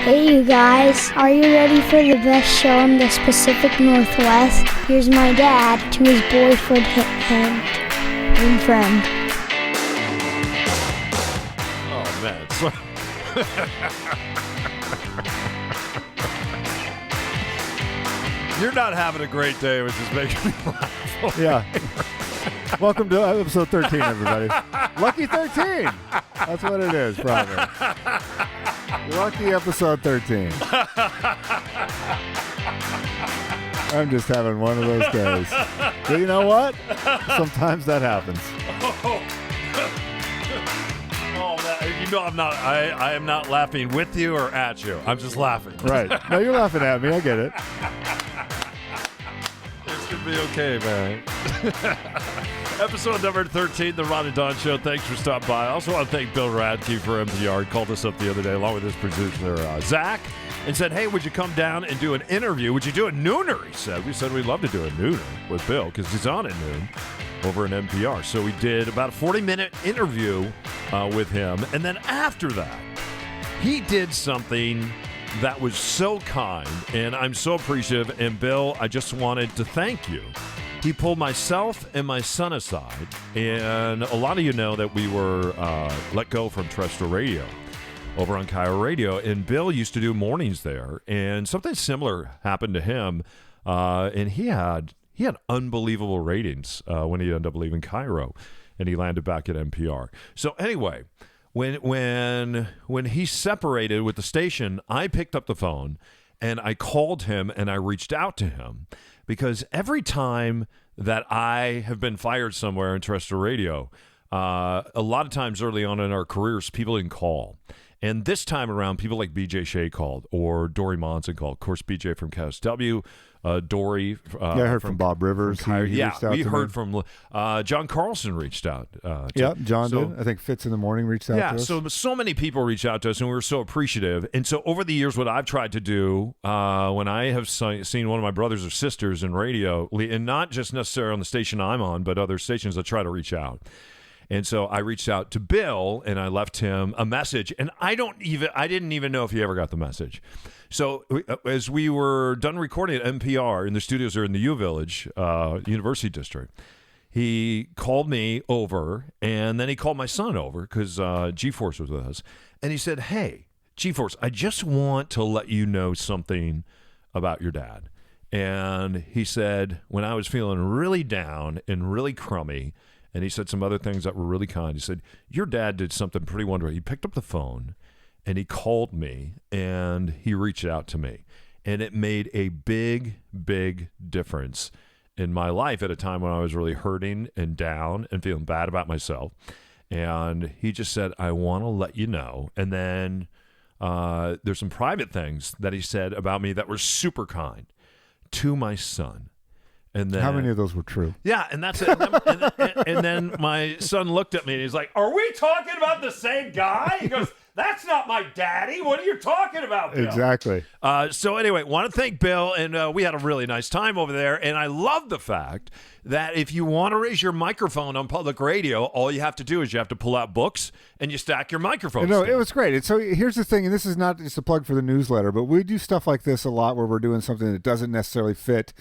Hey you guys, are you ready for the best show in the Pacific Northwest? Here's my dad to his boyfriend and friend. Oh man, it's so... You're not having a great day, which is making me laugh. Yeah. Welcome to episode 13, everybody. Lucky 13. That's what it is, probably. Lucky episode 13. I'm just having one of those days. But you know what? Sometimes that happens. Oh man, you know I am not laughing with you or at you. I'm just laughing. Right. No, you're laughing at me. I get it. This could be okay, man. Episode number 13, The Ron and Don Show. Thanks for stopping by. I also want to thank Bill Radke for NPR. He called us up the other day along with his producer, Zach, and said, hey, would you come down and do an interview? Would you do a nooner, he said. We said we'd love to do a nooner with Bill because he's on at noon over in NPR. So we did about a 40-minute interview with him. And then after that, he did something that was so kind, and I'm so appreciative. And Bill, I just wanted to thank you. He pulled myself and my son aside, and a lot of you know that we were let go from terrestrial radio over on Cairo Radio, and Bill used to do mornings there, and something similar happened to him, and he had unbelievable ratings when he ended up leaving Cairo, and he landed back at NPR. So anyway, when he separated with the station, I picked up the phone, and I called him, and I reached out to him. Because every time that I have been fired somewhere in terrestrial radio, a lot of times early on in our careers, people didn't call. And this time around, people like BJ Shea called or Dory Monson called. Of course, BJ from KSW, Dory. I heard from Bob Rivers. He reached out we to heard me. from John Carlson reached out. John did. I think Fitz in the Morning reached out to us. So many people reached out to us, and we were so appreciative. And so over the years, what I've tried to do when I have seen one of my brothers or sisters in radio, and not just necessarily on the station I'm on, but other stations, I try to reach out. And so I reached out to Bill, and I left him a message, and I didn't even know if he ever got the message. So as we were done recording at NPR, and the studios are in the U Village University District, he called me over, and then he called my son over because G-Force was with us, and he said, hey, G-Force, I just want to let you know something about your dad. And he said, when I was feeling really down and really crummy, and he said some other things that were really kind. He said, your dad did something pretty wonderful. He picked up the phone, and he called me, and he reached out to me. And it made a big, big difference in my life at a time when I was really hurting and down and feeling bad about myself. And he just said, I want to let you know. And then there's some private things that he said about me that were super kind to my son. And then, how many of those were true? Yeah, and that's it. And then my son looked at me and he's like, are we talking about the same guy? He goes, that's not my daddy. What are you talking about, Bill? Exactly. So anyway, want to thank Bill, and we had a really nice time over there. And I love the fact that if you want to raise your microphone on public radio, all you have to do is you have to pull out books and you stack your microphone. No, it was great. So here's the thing, and this is not just a plug for the newsletter, but we do stuff like this a lot where we're doing something that doesn't necessarily fit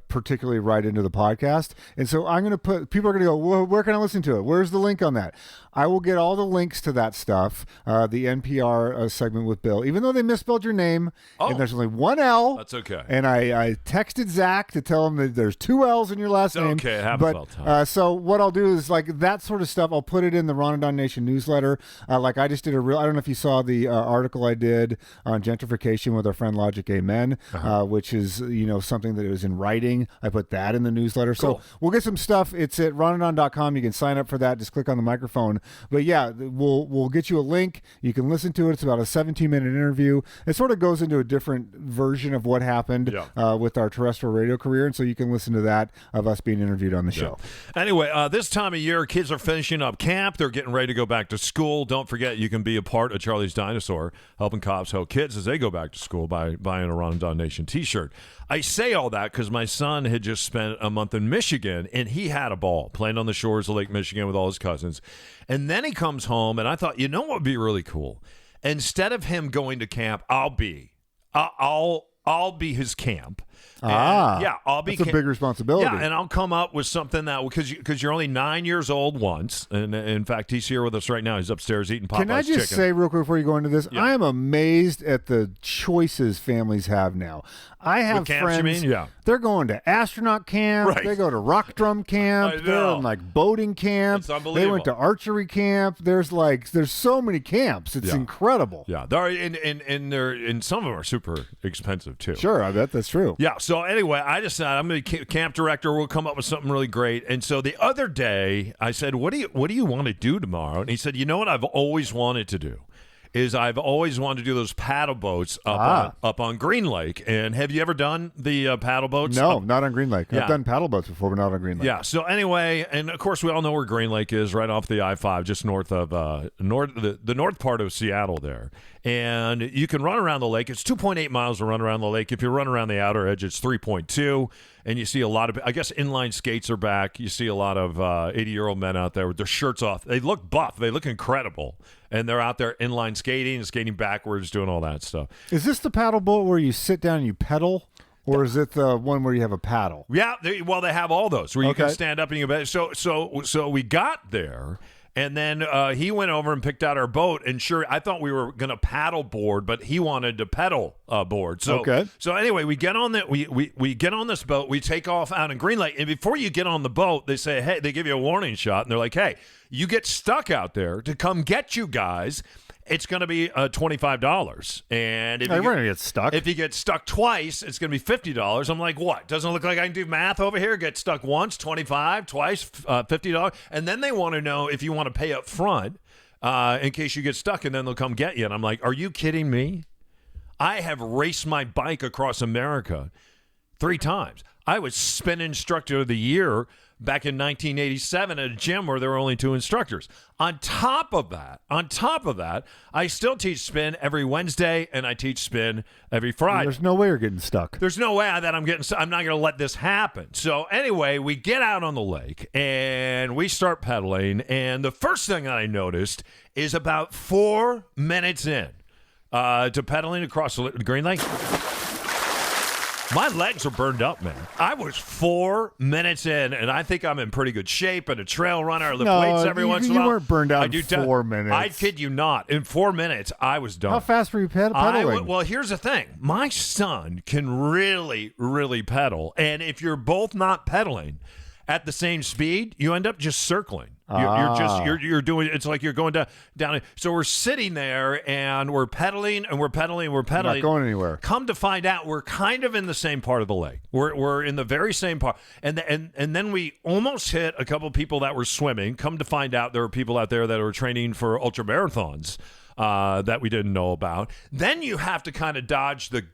particularly right into the podcast. And so I'm going to people are going to go, well, where can I listen to it? Where's the link on that? I will get all the links to that stuff, the NPR segment with Bill, even though they misspelled your name, and there's only one L. That's okay. And I texted Zach to tell him that there's two L's in your last name. Okay, but so what I'll do is like that sort of stuff. I'll put it in the Ron and Don Nation newsletter. Like I just did I don't know if you saw the article I did on gentrification with our friend Logic Amen, which is something that is in writing. I put that in the newsletter. Cool. So we'll get some stuff. It's at ronandon.com. You can sign up for that. Just click on the microphone. But yeah, we'll get you a link. You can listen to it. It's about a 17-minute interview. It sort of goes into a different version of what happened with our terrestrial radio career, and so you can listen to that of us being interviewed on the show. Anyway, this time of year, kids are finishing up camp. They're getting ready to go back to school. Don't forget, you can be a part of Charlie's Dinosaur, helping cops help kids as they go back to school by buying a Ron and Don Nation t-shirt. I say all that because my son had just spent a month in Michigan, and he had a ball playing on the shores of Lake Michigan with all his cousins. And then he comes home, and I thought, what would be really cool? instead of him going to camp, I'll be his camp. I'll be. That's a big responsibility. Yeah, and I'll come up with something that because you're only 9 years old once, and in fact, he's here with us right now. He's upstairs eating Popeye's chicken. Can I just say real quick before you go into this? Yeah. I am amazed at the choices families have now. I have With camps, friends. you mean? Yeah. They're going to astronaut camp. Right. They go to rock drum camp. I know. They're in like boating camp. It's unbelievable. They went to archery camp. There's so many camps. It's incredible. Yeah, there are, and some of them are super expensive too. Sure, I bet that's true. Yeah. So anyway, I decided I'm going to be camp director. We'll come up with something really great. And so the other day, I said, "What do you want to do tomorrow?" And he said, "You know what I've always wanted to do is I've always wanted to do those paddle boats up on Green Lake. And have you ever done the paddle boats? No, not on Green Lake. Yeah. I've done paddle boats before, but not on Green Lake. Yeah. So anyway, and of course we all know where Green Lake is, right off the I-5, just north of the north part of Seattle there. And you can run around the lake. It's 2.8 miles to run around the lake. If you run around the outer edge, it's 3.2. And you see a lot of, I guess, inline skates are back. You see a lot of 80-year-old men out there with their shirts off. They look buff. They look incredible. And they're out there inline skating and skating backwards, doing all that stuff. Is this the paddle boat where you sit down and you pedal? Or is it the one where you have a paddle? Yeah, they have all those where you can stand up and you can. So we got there, and then he went over and picked out our boat. And sure, I thought we were going to paddle board, but he wanted to pedal board. So anyway, we get on we get on this boat. We take off out in Green Lake, and before you get on the boat, they say, hey, they give you a warning shot, and they're like, hey, you get stuck out there to come get you guys. It's going to be $25, and if we're going to get stuck. If you get stuck twice, it's going to be $50. I'm like, what? Doesn't it look like I can do math over here? Get stuck once, 25, twice, $50, and then they want to know if you want to pay up front in case you get stuck, and then they'll come get you. And I'm like, are you kidding me? I have raced my bike across America 3 times. I was spin instructor of the year back in 1987 at a gym where there were only 2 instructors. On top of that, I still teach spin every Wednesday, and I teach spin every Friday. There's no way you're getting stuck. There's no way that I'm not going to let this happen. So anyway, we get out on the lake, and we start pedaling, and the first thing that I noticed is about 4 minutes in to pedaling across the Green Lake, my legs are burned up, man. I was 4 minutes in, and I think I'm in pretty good shape and a trail runner. I lift weights every once in a while. You weren't burned out in 4 minutes. I kid you not. In 4 minutes, I was done. How fast were you pedaling? Well, here's the thing. My son can really, really pedal, and if you're both not pedaling at the same speed, you end up just circling. You're doing, it's like you're going down. So we're sitting there and we're pedaling and we're pedaling. Not going anywhere. Come to find out, we're kind of in the same part of the lake. We're in the very same part. And then we almost hit a couple people that were swimming. Come to find out, there were people out there that were training for ultra marathons that we didn't know about. Then you have to kind of dodge the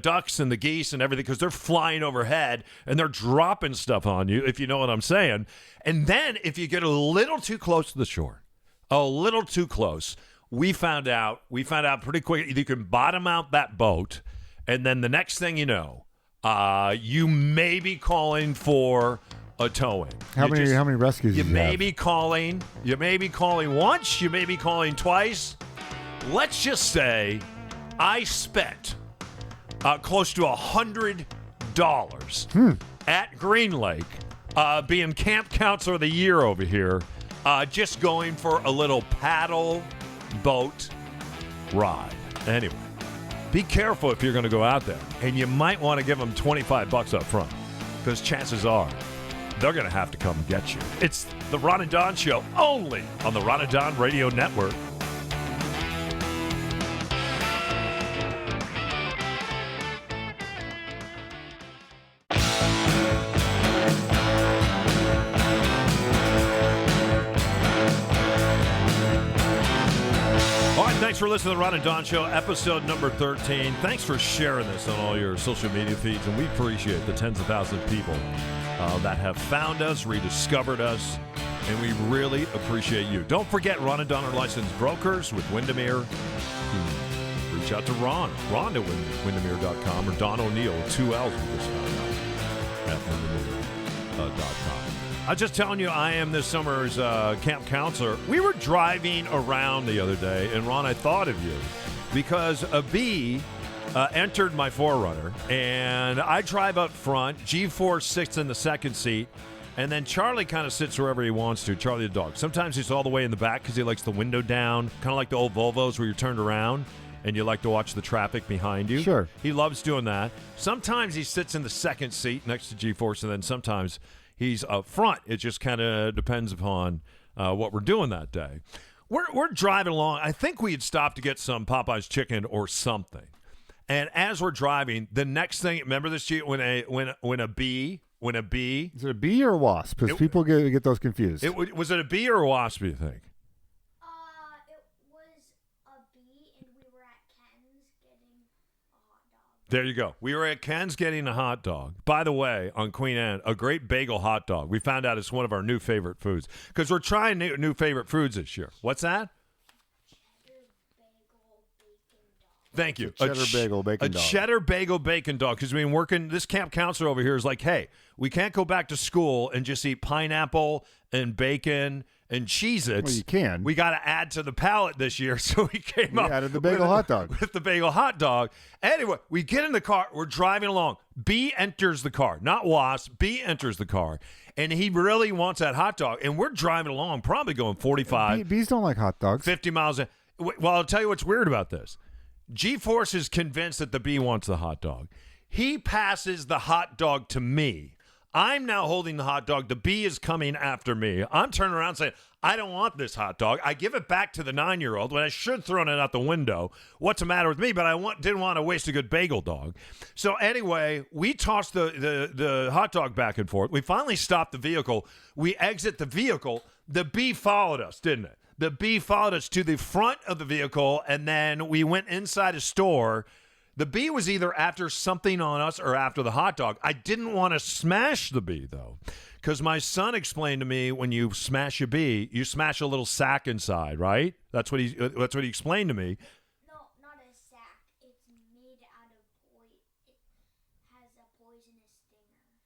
ducks and the geese and everything because they're flying overhead and they're dropping stuff on you, if you know what I'm saying. And then if you get a little too close to the shore, we found out pretty quick you can bottom out that boat, and then the next thing you know, you may be calling for a towing. How many rescues you did you may have? be calling once, you may be calling twice. Let's just say I spent close to $100 at Green Lake, being camp counselor of the year over here, just going for a little paddle boat ride. Anyway, be careful if you're going to go out there, and you might want to give them $25 up front, because chances are they're going to have to come get you. It's the Ron and Don Show, only on the Ron and Don Radio Network. Thanks for listening to the Ron and Don Show, episode number 13. Thanks for sharing this on all your social media feeds, and we appreciate the tens of thousands of people that have found us, rediscovered us, and we really appreciate you. Don't forget, Ron and Don are licensed brokers with Windermere. Reach out to Ron at Windermere.com, or Don O'Neill, 2 L's with this at Windermere.com. I was just telling you, I am this summer's camp counselor. We were driving around the other day, and Ron, I thought of you because a bee entered my 4Runner, and I drive up front. G4 sits in the second seat, and then Charlie kind of sits wherever he wants to. Charlie the dog. Sometimes he's all the way in the back because he likes the window down, kind of like the old Volvos where you're turned around and you like to watch the traffic behind you. Sure. He loves doing that. Sometimes he sits in the second seat next to G4, and then sometimes he's up front. It just kind of depends upon what we're doing that day. We're driving along. I think we had stopped to get some Popeye's chicken or something. And as we're driving, the next thing, remember this, when a bee. Is it a bee or a wasp? Because people get those confused. Was it a bee or a wasp, do you think? It was a bee, and we were at Ken's getting a hot dog. There you go. We were at Ken's getting a hot dog. By the way, on Queen Anne, a great bagel hot dog. We found out it's one of our new favorite foods because we're trying new favorite foods this year. What's that? Thank you. Cheddar bagel bacon dog. A cheddar bagel bacon dog. Because we've been working, this camp counselor over here is like, hey, we can't go back to school and just eat pineapple and bacon and Cheez-Its. Well, you can. We got to add to the palate this year. So we came up added the bagel hot dog. With the bagel hot dog. Anyway, we get in the car. We're driving along. Bee enters the car. Not Wasp. Bee enters the car. And he really wants that hot dog. And we're driving along, probably going 45. Bees don't like hot dogs. 50 miles. Well, I'll tell you what's weird about this. G-Force is convinced that the bee wants the hot dog. He passes the hot dog to me. I'm now holding the hot dog. The bee is coming after me. I'm turning around saying, I don't want this hot dog. I give it back to the 9-year-old when I should have thrown it out the window. What's the matter with me? But I didn't want to waste a good bagel dog. So anyway, we tossed the hot dog back and forth. We finally stopped the vehicle. We exit the vehicle. The bee followed us, didn't it? The bee followed us to the front of the vehicle, and then we went inside a store. The bee was either after something on us or after the hot dog. I didn't want to smash the bee, though, because my son explained to me when you smash a bee, you smash a little sack inside, right? That's what he explained to me. No, not a sack. It's made out of poison. It has a poisonous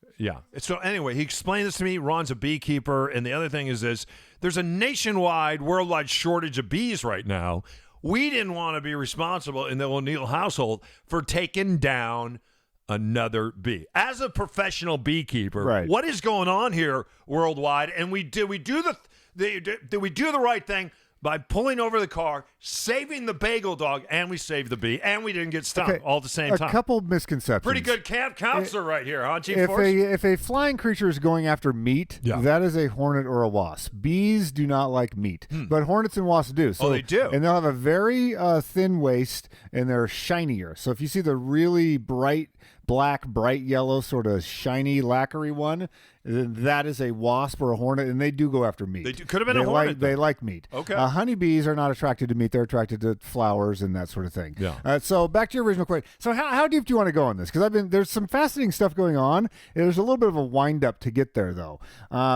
stinger. Yeah. So anyway, he explained this to me. Ron's a beekeeper, and the other thing is this. There's a nationwide, worldwide shortage of bees right now. We didn't want to be responsible in the O'Neill household for taking down another bee. As a professional beekeeper, right. What is going on here worldwide? And did we do the right thing by pulling over the car, saving the bagel dog, and we saved the bee, and we didn't get stung all at the same time. A couple of misconceptions. Pretty good camp counselor right here, huh, G-Force? If a flying creature is going after meat, that is a hornet or a wasp. Bees do not like meat, but hornets and wasps do. So, they do. And they'll have a very thin waist, and they're shinier. So if you see the really bright black, bright yellow, sort of shiny, lacquery one, that is a wasp or a hornet, and they do go after meat. They could have been a hornet. They like meat. Okay. Honeybees are not attracted to meat. They're attracted to flowers and that sort of thing. Yeah. So back to your original question. So how deep do you want to go on this? Because there's some fascinating stuff going on. There's a little bit of a wind up to get there, though,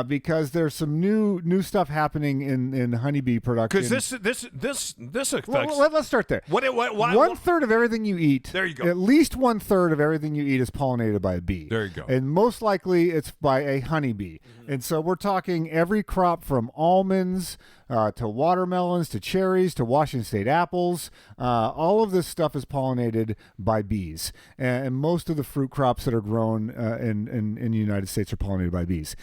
because there's some new stuff happening in honeybee production. Because this affects. Well, let's start there. Why, 1/3 of everything you eat. There you go. At least 1/3 of everything you eat is pollinated by a bee. There you go. And most likely it's by a honeybee. Mm-hmm. And so we're talking every crop from almonds to watermelons to cherries to Washington State apples. All of this stuff is pollinated by bees. And most of the fruit crops that are grown in the United States are pollinated by bees.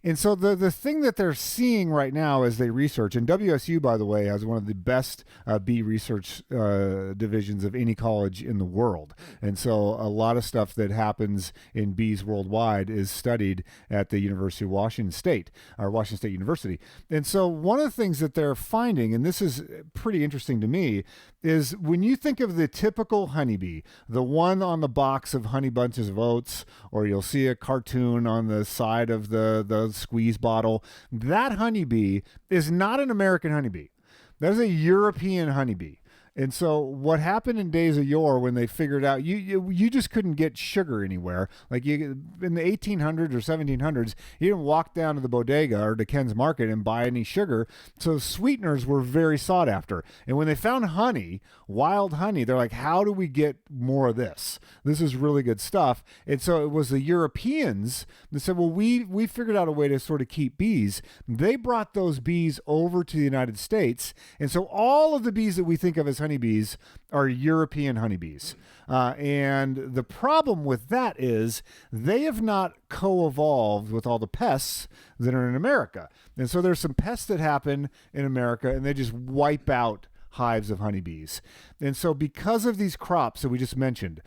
And so the thing that they're seeing right now as they research, and WSU, by the way, has one of the best bee research divisions of any college in the world. And so a lot of stuff that happens in bees worldwide is studied at the University of Washington State, or Washington State University. And so one of the things that they're finding, and this is pretty interesting to me, is when you think of the typical honeybee, the one on the box of Honey Bunches of Oats, or you'll see a cartoon on the side of the squeeze bottle, that honeybee is not an American honeybee. That is a European honeybee. And so what happened in days of yore when they figured out you just couldn't get sugar anywhere. Like in the 1800s or 1700s, you didn't walk down to the bodega or to Ken's Market and buy any sugar. So sweeteners were very sought after. And when they found honey, wild honey, they're like, how do we get more of this? This is really good stuff. And so it was the Europeans that said, well, we figured out a way to sort of keep bees. They brought those bees over to the United States. And so all of the bees that we think of as honeybees are European honeybees. And the problem with that is they have not co-evolved with all the pests that are in America. And so there's some pests that happen in America and they just wipe out hives of honeybees. And so because of these crops that we just mentioned,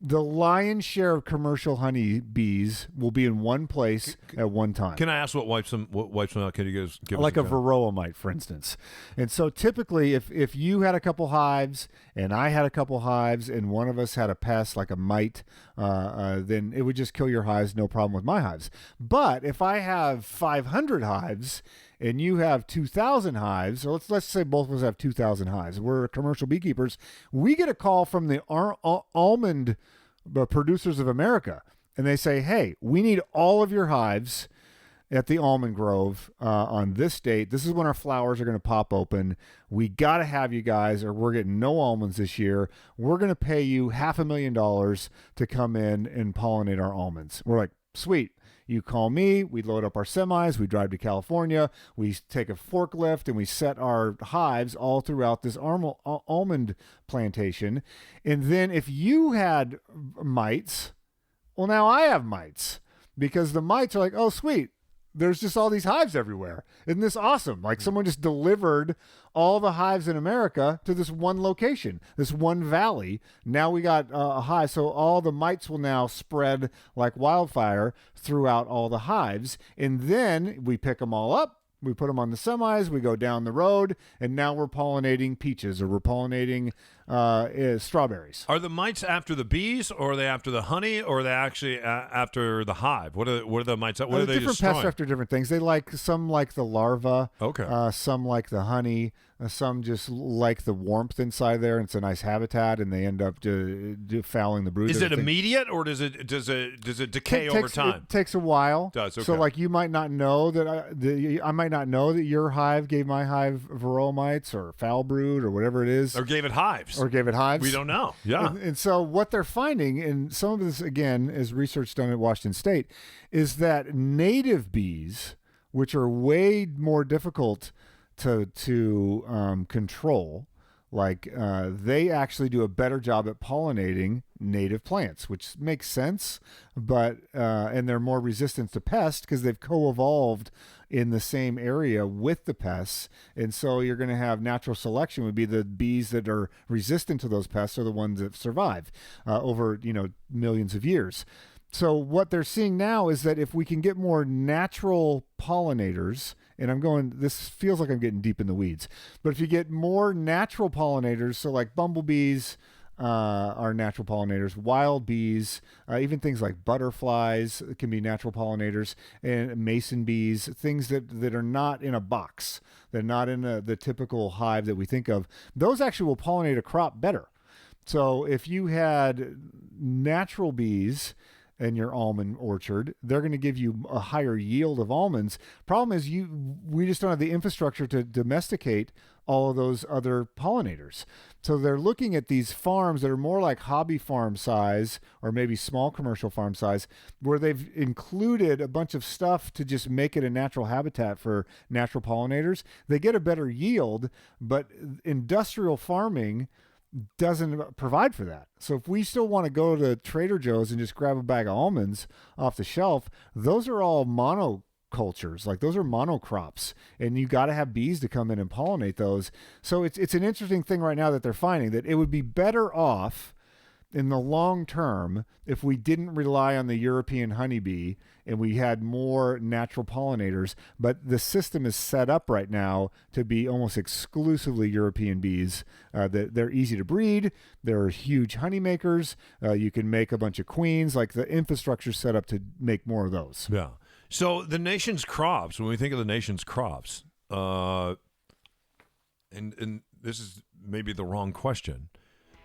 the lion's share of commercial honeybees will be in one place at one time. Can I ask what wipes them out? Can you give like us a varroa mite, for instance. And so typically if you had a couple hives and I had a couple hives and one of us had a pest like a mite, then it would just kill your hives, no problem with my hives. But if I have 500 hives and you have 2,000 hives, so let's say both of us have 2,000 hives. We're commercial beekeepers. We get a call from the almond producers of America, and they say, hey, we need all of your hives at the almond grove on this date. This is when our flowers are going to pop open. We got to have you guys or we're getting no almonds this year. We're going to pay you $500,000 to come in and pollinate our almonds. We're like, sweet. You call me, we load up our semis, we drive to California, we take a forklift and we set our hives all throughout this almond plantation. And then if you had mites, well, now I have mites because the mites are like, oh, sweet. There's just all these hives everywhere. Isn't this awesome? Like someone just delivered all the hives in America to this one location, this one valley. Now we got a hive. So all the mites will now spread like wildfire throughout all the hives. And then we pick them all up. We put them on the semis, we go down the road, and now we're pollinating peaches or we're pollinating strawberries. Are the mites after the bees, or are they after the honey, or are they actually after the hive? What are the mites? What are they different destroying? Pests after different things. They some like the larva. Okay. Some like the honey. Some just like the warmth inside there. And it's a nice habitat, and they end up fouling the brood. Is it immediate, or does it decay over time? It takes a while. It does. Okay. So like you might not know that I might not know that your hive gave my hive varroa mites or foul brood or whatever it is, or gave it hives. We don't know. Yeah. And so what they're finding, and some of this again is research done at Washington State, is that native bees, which are way more difficult to control, like they actually do a better job at pollinating native plants, which makes sense, but and they're more resistant to pests because they've co-evolved in the same area with the pests. And so you're going to have natural selection would be the bees that are resistant to those pests are the ones that survive over millions of years. So what they're seeing now is that if we can get more natural pollinators, and this feels like I'm getting deep in the weeds, but if you get more natural pollinators, so like bumblebees are natural pollinators, wild bees, even things like butterflies can be natural pollinators, and mason bees, things that are not in a box, they're not in the typical hive that we think of, those actually will pollinate a crop better. So if you had natural bees in your almond orchard, they're going to give you a higher yield of almonds. Problem is we just don't have the infrastructure to domesticate all of those other pollinators. So they're looking at these farms that are more like hobby farm size or maybe small commercial farm size, where they've included a bunch of stuff to just make it a natural habitat for natural pollinators. They get a better yield, but industrial farming doesn't provide for that. So if we still want to go to Trader Joe's and just grab a bag of almonds off the shelf, those are all monocultures, like those are monocrops, and you got to have bees to come in and pollinate those. So it's an interesting thing right now that they're finding that it would be better off in the long term if we didn't rely on the European honeybee and we had more natural pollinators. But the system is set up right now to be almost exclusively European bees. They're easy to breed. They're huge honey makers. You can make a bunch of queens. Like the infrastructure set up to make more of those. Yeah. So the nation's crops, when we think of the nation's crops, and this is maybe the wrong question,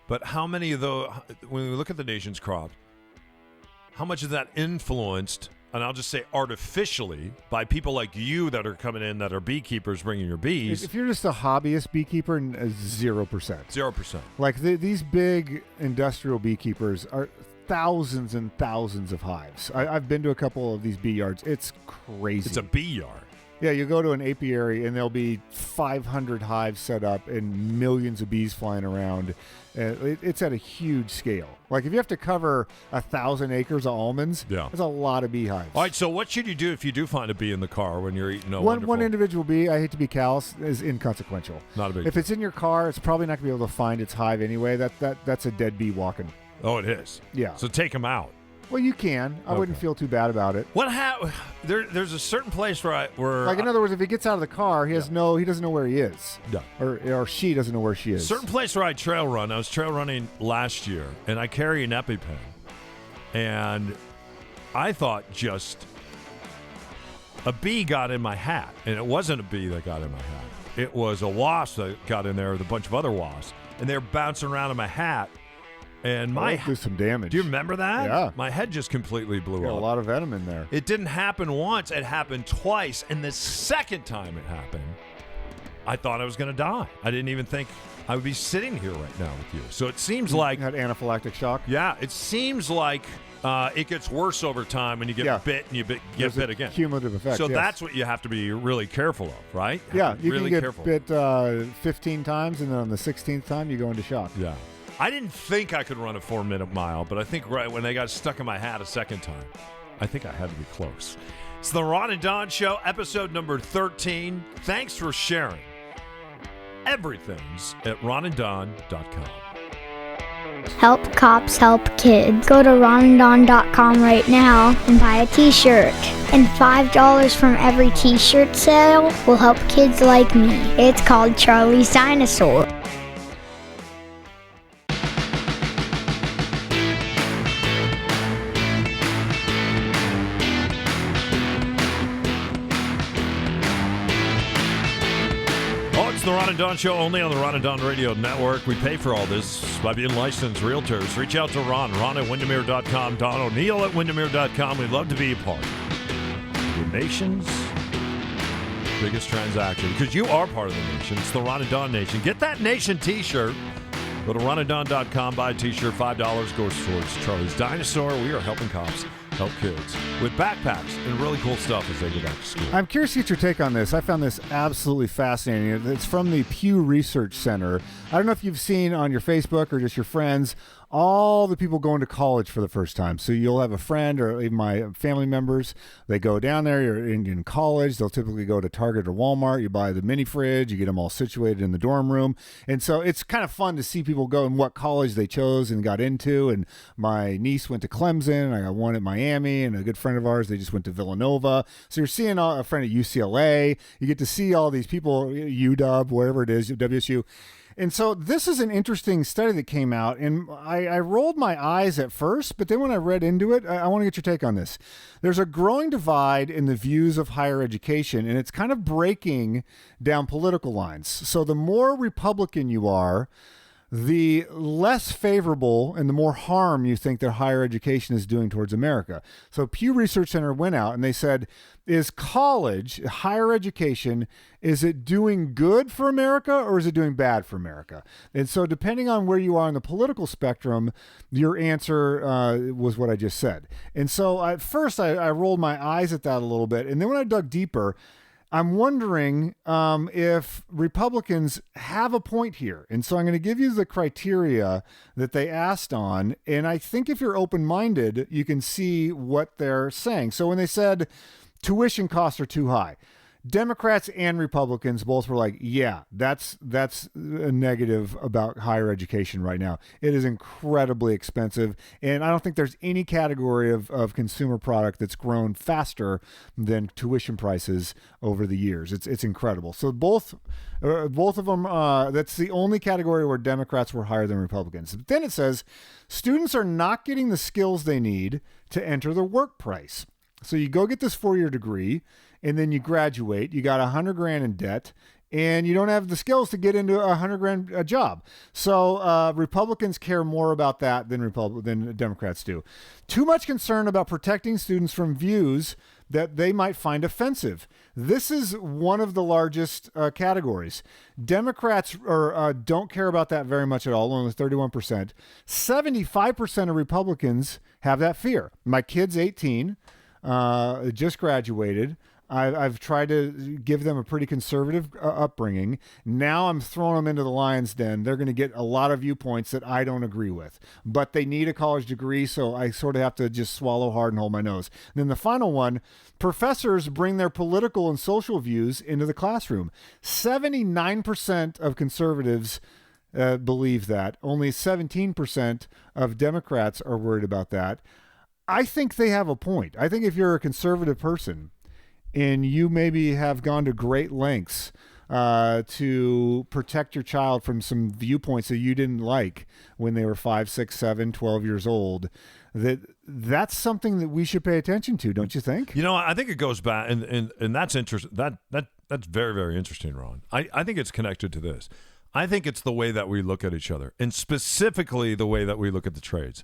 but how many of the, when we look at the nation's crop, how much is that influenced, and I'll just say artificially, by people like you that are coming in that are beekeepers bringing your bees? If you're just a hobbyist beekeeper, 0%. 0%. Like these big industrial beekeepers are thousands and thousands of hives. I've been to a couple of these bee yards. It's crazy. It's a bee yard. Yeah, you go to an apiary and there'll be 500 hives set up and millions of bees flying around. It's at a huge scale. Like if you have to cover 1,000 acres of almonds, that's a lot of beehives. All right, so what should you do if you do find a bee in the car when you're eating one individual bee, I hate to be callous, is inconsequential. Not a big If it's in your car, it's probably not going to be able to find its hive anyway. That's a dead bee walking. Oh, it is? Yeah. So take them out. Well, you can. I wouldn't feel too bad about it. There's a certain place where like in other words, if he gets out of the car, he doesn't know where he is. Yeah. Or she doesn't know where she is. Certain place where I trail run. I was trail running last year, and I carry an EpiPen, and I thought just a bee got in my hat, and it wasn't a bee that got in my hat. It was a wasp that got in there with a bunch of other wasps, and they're bouncing around in my hat. And do some damage. Do you remember that? Yeah. My head just completely blew up. A lot of venom in there. It didn't happen once. It happened twice. And the second time it happened, I thought I was going to die. I didn't even think I would be sitting here right now with you. So it seems like... You had anaphylactic shock? Yeah. It seems like it gets worse over time when you get bit and you get bit again. Cumulative effect. So that's what you have to be really careful of, right? Yeah. You really can get careful. bit 15 times, and then on the 16th time, you go into shock. Yeah. I didn't think I could run a 4-minute mile, but I think right when they got stuck in my hat a second time, I think I had to be close. It's the Ron and Don Show, episode number 13. Thanks for sharing. Everything's at ronanddon.com. Help cops help kids. Go to ronanddon.com right now and buy a t-shirt. And $5 from every t-shirt sale will help kids like me. It's called Charlie's Dinosaur. The Ron and Don Show, only on the Ron and Don Radio Network. We pay for all this by being licensed realtors. Reach out to Ron at Windermere.com, Don O'Neill at Windermere.com. We'd love to be a part of the nation's biggest transaction, because you are part of the nation. It's the Ron and Don Nation. Get that Nation t-shirt. Go to ronanddon.com, buy a t-shirt. $5 goes towards Charlie's Dinosaur. We are helping cops help kids with backpacks and really cool stuff as they go back to school. I'm curious to get your take on this. I found this absolutely fascinating. It's from the Pew Research Center. I don't know if you've seen on your Facebook or just your friends all the people going to college for the first time. So you'll have a friend or even my family members. They go down there. You're in college. They'll typically go to Target or Walmart. You buy the mini fridge. You get them all situated in the dorm room. And so it's kind of fun to see people go and what college they chose and got into. And my niece went to Clemson. I got one at Miami, and a good friend of ours, they just went to Villanova. So you're seeing a friend at UCLA. You get to see all these people, UW, wherever it is, WSU. And so this is an interesting study that came out, and I rolled my eyes at first, but then when I read into it, I want to get your take on this. There's a growing divide in the views of higher education, and it's kind of breaking down political lines. So the more Republican you are, the less favorable and the more harm you think that higher education is doing towards America. So Pew Research Center went out and they said, is college, higher education, is it doing good for America or is it doing bad for America? And so depending on where you are on the political spectrum, your answer was what I just said. And so at first I rolled my eyes at that a little bit. And then when I dug deeper, I'm wondering if Republicans have a point here. And so I'm going to give you the criteria that they asked on. And I think if you're open-minded, you can see what they're saying. So when they said tuition costs are too high, Democrats and Republicans both were like, yeah, that's a negative about higher education right now. It is incredibly expensive. And I don't think there's any category of consumer product that's grown faster than tuition prices over the years. It's incredible. So both of them, that's the only category where Democrats were higher than Republicans. But then it says students are not getting the skills they need to enter the workplace. So you go get this 4-year degree, and then you graduate. You got $100,000 in debt, and you don't have the skills to get into $100,000 job. So Republicans care more about that than Democrats do. Too much concern about protecting students from views that they might find offensive. This is one of the largest categories. Democrats don't care about that very much at all, only 31%. 75% of Republicans have that fear. My kid's 18, just graduated. I've tried to give them a pretty conservative upbringing. Now I'm throwing them into the lion's den. They're going to get a lot of viewpoints that I don't agree with, but they need a college degree, so I sort of have to just swallow hard and hold my nose. And then the final one, professors bring their political and social views into the classroom. 79% of conservatives believe that. Only 17% of Democrats are worried about that. I think they have a point. I think if you're a conservative person, and you maybe have gone to great lengths to protect your child from some viewpoints that you didn't like when they were 5, 6, 7, 12 years old, that's something that we should pay attention to, don't you think? I think it goes back, and that's interesting. That's very, very interesting, Ron. I think it's connected to this. I think it's the way that we look at each other, and specifically the way that we look at the trades.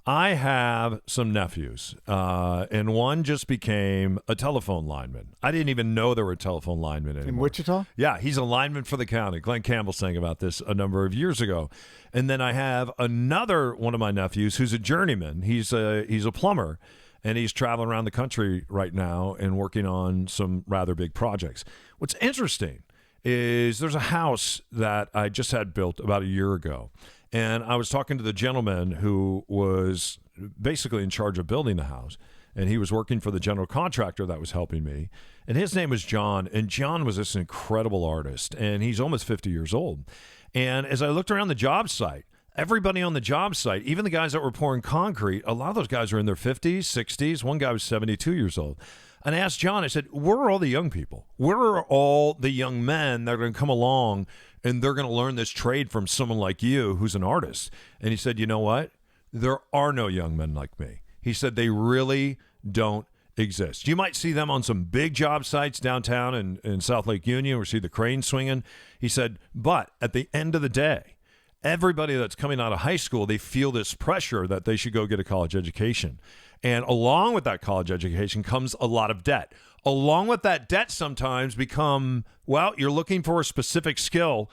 I have some nephews, and one just became a telephone lineman. I didn't even know there were telephone linemen anymore. In Wichita? Yeah, he's a lineman for the county. Glenn Campbell sang about this a number of years ago. And then I have another one of my nephews who's a journeyman. He's a plumber, and he's traveling around the country right now and working on some rather big projects. What's interesting is there's a house that I just had built about a year ago. And I was talking to the gentleman who was basically in charge of building the house, and he was working for the general contractor that was helping me. And his name was John, and John was this incredible artist, and he's almost 50 years old. And as I looked around the job site, everybody on the job site, even the guys that were pouring concrete, a lot of those guys are in their 50s, 60s. One guy was 72 years old. And I asked John, I said, where are all the young people? Where are all the young men that are going to come along and they're going to learn this trade from someone like you who's an artist? And he said, you know what? There are no young men like me. He said they really don't exist. You might see them on some big job sites downtown in South Lake Union or see the crane swinging. He said, but at the end of the day, everybody that's coming out of high school, they feel this pressure that they should go get a college education. And along with that college education comes a lot of debt. Along with that debt sometimes you're looking for a specific skill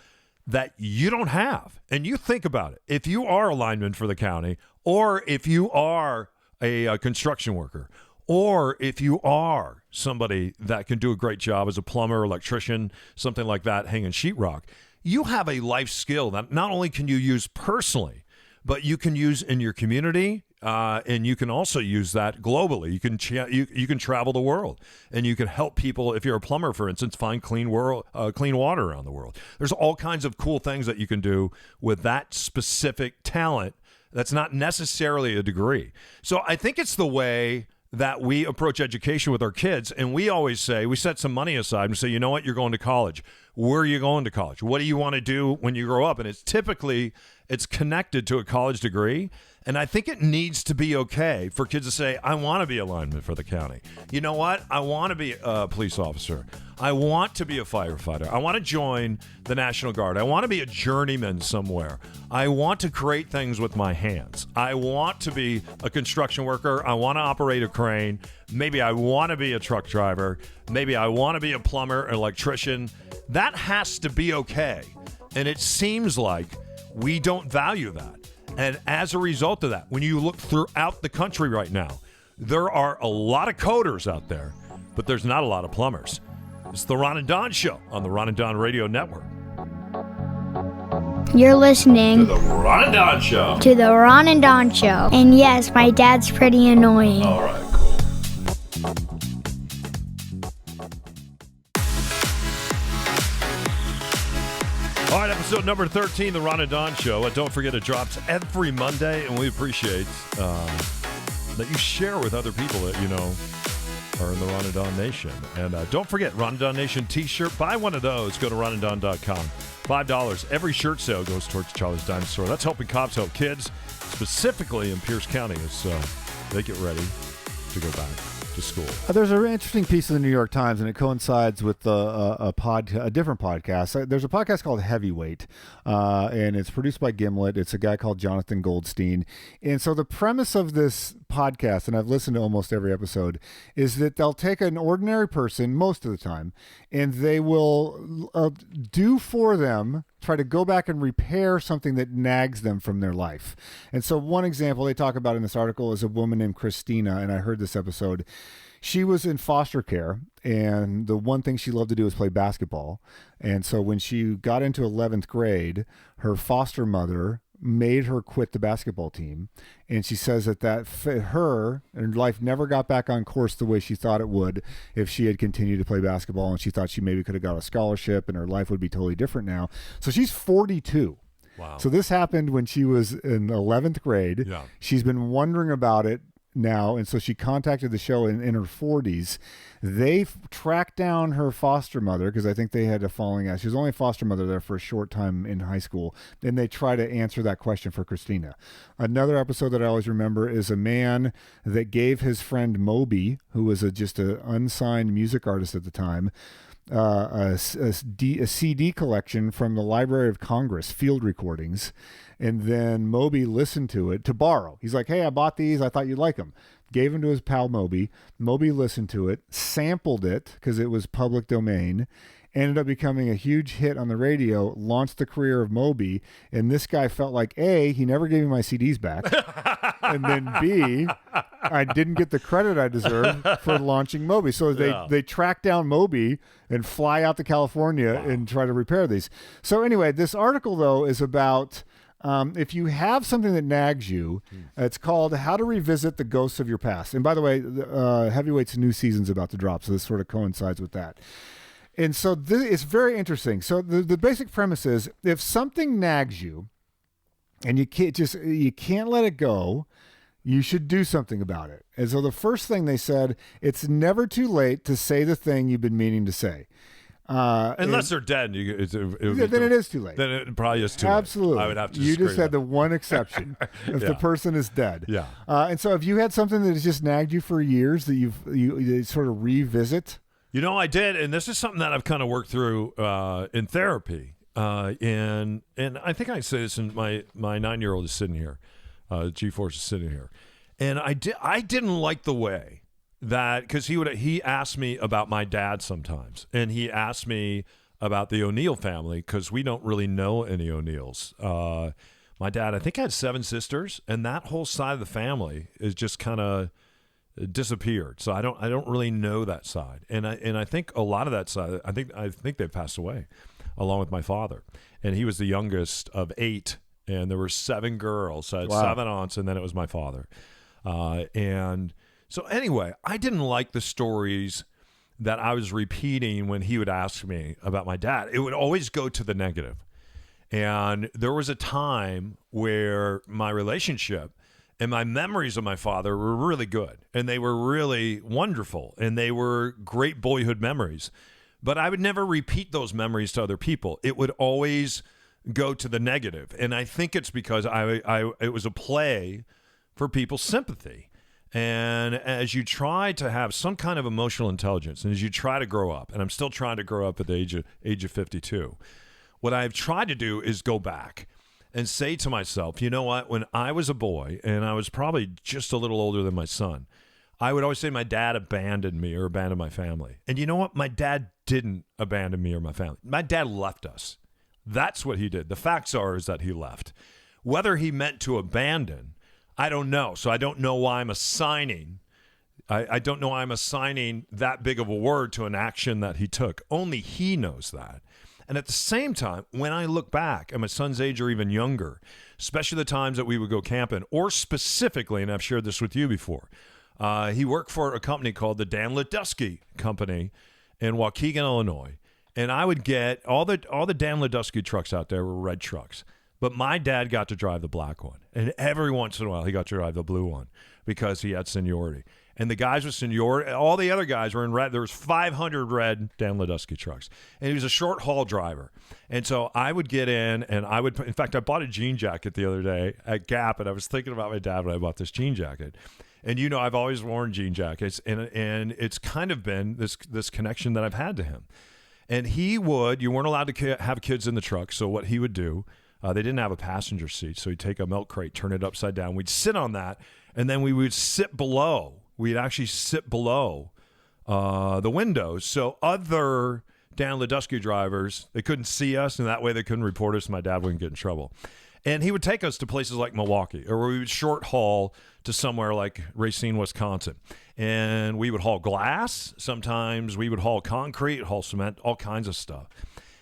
that you don't have. And you think about it. If you are a lineman for the county, or if you are a construction worker, or if you are somebody that can do a great job as a plumber, electrician, something like that, hanging sheetrock, you have a life skill that not only can you use personally, but you can use in your community, and you can also use that globally. You can travel the world, and you can help people. If you're a plumber, for instance, find clean water around the world. There's all kinds of cool things that you can do with that specific talent. That's not necessarily a degree. So I think it's the way that we approach education with our kids. And we always say, we set some money aside and say, you know what, you're going to college. Where are you going to college? What do you want to do when you grow up? And it's connected to a college degree. And I think it needs to be okay for kids to say, I want to be a lineman for the county. You know what? I want to be a police officer. I want to be a firefighter. I want to join the National Guard. I want to be a journeyman somewhere. I want to create things with my hands. I want to be a construction worker. I want to operate a crane. Maybe I want to be a truck driver. Maybe I want to be a plumber, an electrician. That has to be okay. And it seems like we don't value that. And as a result of that, when you look throughout the country right now, there are a lot of coders out there, but there's not a lot of plumbers. It's the Ron and Don Show on the Ron and Don Radio Network. You're listening to the Ron and Don Show. To the Ron and Don Show. And yes, my dad's pretty annoying. All right, cool. All right, episode number 13, the Ron and Don Show. Don't forget, it drops every Monday, and we appreciate that you share with other people that you know are in the Ron and Don Nation. And don't forget, Ron and Don Nation t-shirt. Buy one of those. Go to ronanddon.com. $5. Every shirt sale goes towards Charlie's Dinosaur. That's helping cops help kids, specifically in Pierce County, as they get ready to go back to school. There's an interesting piece of the New York Times, and it coincides with a different podcast. There's a podcast called Heavyweight, and it's produced by Gimlet. It's a guy called Jonathan Goldstein. And so the premise of this podcast, and I've listened to almost every episode, is that they'll take an ordinary person most of the time, and they will do for them, try to go back and repair something that nags them from their life. And so one example they talk about in this article is a woman named Christina, and I heard this episode. She was in foster care, and the one thing she loved to do was play basketball. And so when she got into 11th grade, her foster mother made her quit the basketball team. And she says that her life never got back on course the way she thought it would if she had continued to play basketball. And she thought she maybe could have got a scholarship and her life would be totally different now. So she's 42. Wow. So this happened when she was in 11th grade. Yeah. She's been wondering about it now, and so she contacted the show in her 40s. They tracked down her foster mother because I think they had a falling out. She was only a foster mother there for a short time in high school, and they try to answer that question for Christina. Another episode that I always remember is a man that gave his friend Moby, who was just an unsigned music artist at the time, a CD collection from the Library of Congress, field recordings. And then Moby listened to it to borrow. He's like, hey, I bought these. I thought you'd like them. Gave them to his pal Moby. Moby listened to it, sampled it because it was public domain, ended up becoming a huge hit on the radio, launched the career of Moby. And this guy felt like, A, he never gave me my CDs back. And then B, I didn't get the credit I deserved for launching Moby. So they track down Moby and fly out to California and try to repair these. So anyway, this article, though, is about... if you have something that nags you, it's called How to Revisit the Ghosts of Your Past. And by the way, Heavyweight's new season's about to drop, so this sort of coincides with that. And so it's very interesting. So the basic premise is if something nags you and you can't let it go, you should do something about it. And so the first thing they said, it's never too late to say the thing you've been meaning to say. Unless they're dead, then it is too late. Then it probably is too Absolutely. late. I would have to. You just had the one exception if the person is dead. Yeah. And so, if you had something that has just nagged you for years that you sort of revisit. I did, and this is something that I've kind of worked through in therapy. And I think I say this, and my 9-year-old is sitting here, G-Force is sitting here, and I didn't like the way that, because he asked me about my dad sometimes, and he asked me about the O'Neill family because we don't really know any O'Neills. My dad, I think, had 7 sisters, and that whole side of the family is just kind of disappeared. So I don't really know that side, and I think a lot of that side, I think they've passed away, along with my father, and he was the youngest of 8, and there were 7 girls. So I had 7 aunts, and then it was my father, and. So anyway, I didn't like the stories that I was repeating when he would ask me about my dad. It would always go to the negative. And there was a time where my relationship and my memories of my father were really good, and they were really wonderful, and they were great boyhood memories. But I would never repeat those memories to other people. It would always go to the negative. And I think it's because it was a play for people's sympathy. And as you try to have some kind of emotional intelligence, and as you try to grow up, and I'm still trying to grow up at the age of 52, what I've tried to do is go back and say to myself, you know what, when I was a boy, and I was probably just a little older than my son, I would always say my dad abandoned me or abandoned my family. And you know what? My dad didn't abandon me or my family. My dad left us. That's what he did. The facts are is that he left. Whether he meant to abandon, I don't know. So I don't know why I'm assigning. I don't know why I'm assigning that big of a word to an action that he took. Only he knows that. And at the same time, when I look back at my son's age or even younger, especially the times that we would go camping, or specifically, and I've shared this with you before, he worked for a company called the Dan Ledusky Company in Waukegan, Illinois. And I would get all the Dan Ledusky trucks out there were red trucks. But my dad got to drive the black one. And every once in a while, he got to drive the blue one because he had seniority. And the guys with seniority, all the other guys were in red. There was 500 red Dan Ledusky trucks. And he was a short haul driver. And so I would get in and in fact, I bought a jean jacket the other day at Gap. And I was thinking about my dad when I bought this jean jacket. And I've always worn jean jackets, and it's kind of been this connection that I've had to him. And you weren't allowed to have kids in the truck, so what he would do, they didn't have a passenger seat, so he'd take a milk crate, turn it upside down. We'd sit on that, and then we would sit below. We'd actually sit below the windows, so other Dan Ledusky drivers, they couldn't see us, and that way they couldn't report us, and my dad wouldn't get in trouble. And he would take us to places like Milwaukee, or we would short haul to somewhere like Racine, Wisconsin. And we would haul glass. Sometimes we would haul concrete, haul cement, all kinds of stuff.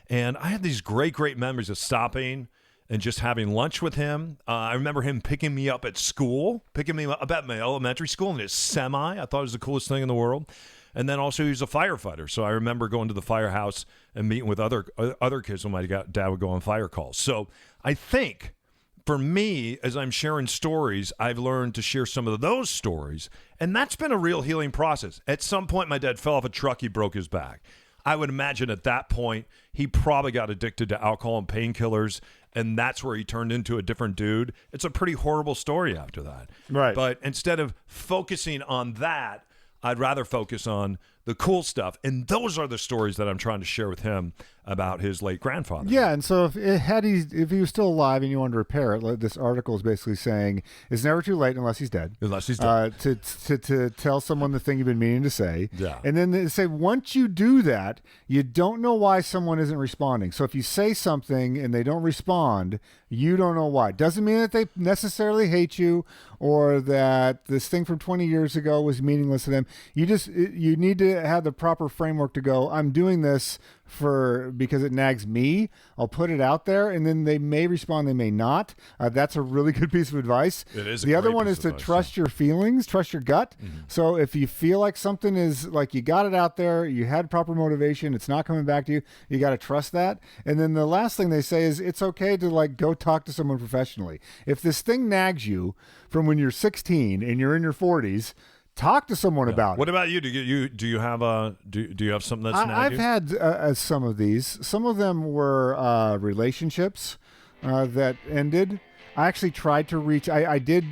And I had these great, great memories of stopping and just having lunch with him. I remember him picking me up at school, picking me up at my elementary school in his semi. I thought it was the coolest thing in the world. And then also he was a firefighter. So I remember going to the firehouse and meeting with other kids when my dad would go on fire calls. So I think for me, as I'm sharing stories, I've learned to share some of those stories. And that's been a real healing process. At some point, my dad fell off a truck. He broke his back. I would imagine at that point, he probably got addicted to alcohol and painkillers. And that's where he turned into a different dude. It's a pretty horrible story after that. Right. But instead of focusing on that, I'd rather focus on the cool stuff. And those are the stories that I'm trying to share with him about his late grandfather. Yeah, and so if he was still alive and you wanted to repair it, this article is basically saying it's never too late unless he's dead. Unless he's dead. To tell someone the thing you've been meaning to say. Yeah. And then they say once you do that, you don't know why someone isn't responding. So if you say something and they don't respond, you don't know why. Doesn't mean that they necessarily hate you or that this thing from 20 years ago was meaningless to them. You need to have the proper framework to go, I'm doing this because it nags me. I'll put it out there, and then they may respond, they may not. That's a really good piece of advice. It is. The other one is to trust your feelings, trust your gut. Mm-hmm. So if you feel like something is like you got it out there, you had proper motivation, it's not coming back to you, you got to trust that. And then the last thing they say is it's okay to go talk to someone professionally. If this thing nags you from when you're 16 and you're in your 40s, talk to someone about it. What about you? Do you have something that's nagged I've you? had some of these. Some of them were relationships that ended. I actually tried to reach. I did,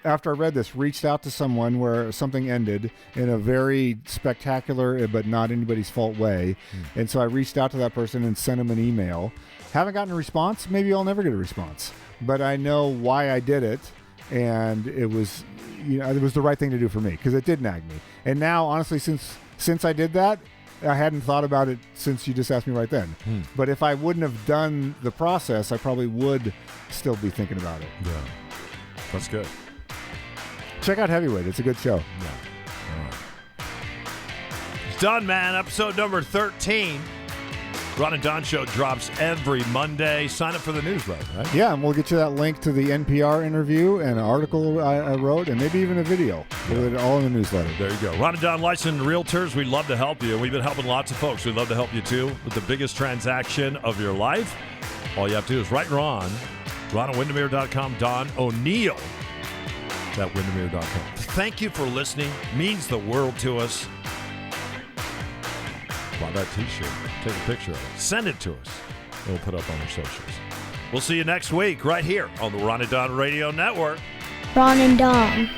after I read this, reached out to someone where something ended in a very spectacular but not anybody's fault way. And so I reached out to that person and sent them an email. Haven't gotten a response. Maybe I'll never get a response. But I know why I did it. And it was, it was the right thing to do for me because it did nag me. And now, honestly, since I did that, I hadn't thought about it since you just asked me right then. But if I wouldn't have done the process, I probably would still be thinking about it. Yeah, that's good. Check out Heavyweight. It's a good show. Yeah. All right. It's done, man. Episode number 13. Ron and Don Show drops every Monday. Sign up for the newsletter, right? Yeah, and we'll get you that link to the NPR interview and an article I wrote, and maybe even a video. We'll get it all in the newsletter. There you go. Ron and Don, licensed realtors. We'd love to help you. We've been helping lots of folks. We'd love to help you, too, with the biggest transaction of your life. All you have to do is write Ron at Windermere.com, Don O'Neill at Windermere.com. Thank you for listening. Means the world to us. Buy that t-shirt. Take a picture of it. Send it to us. We'll put it up on our socials. We'll see you next week right here on the Ron and Don Radio Network. Ron and Don.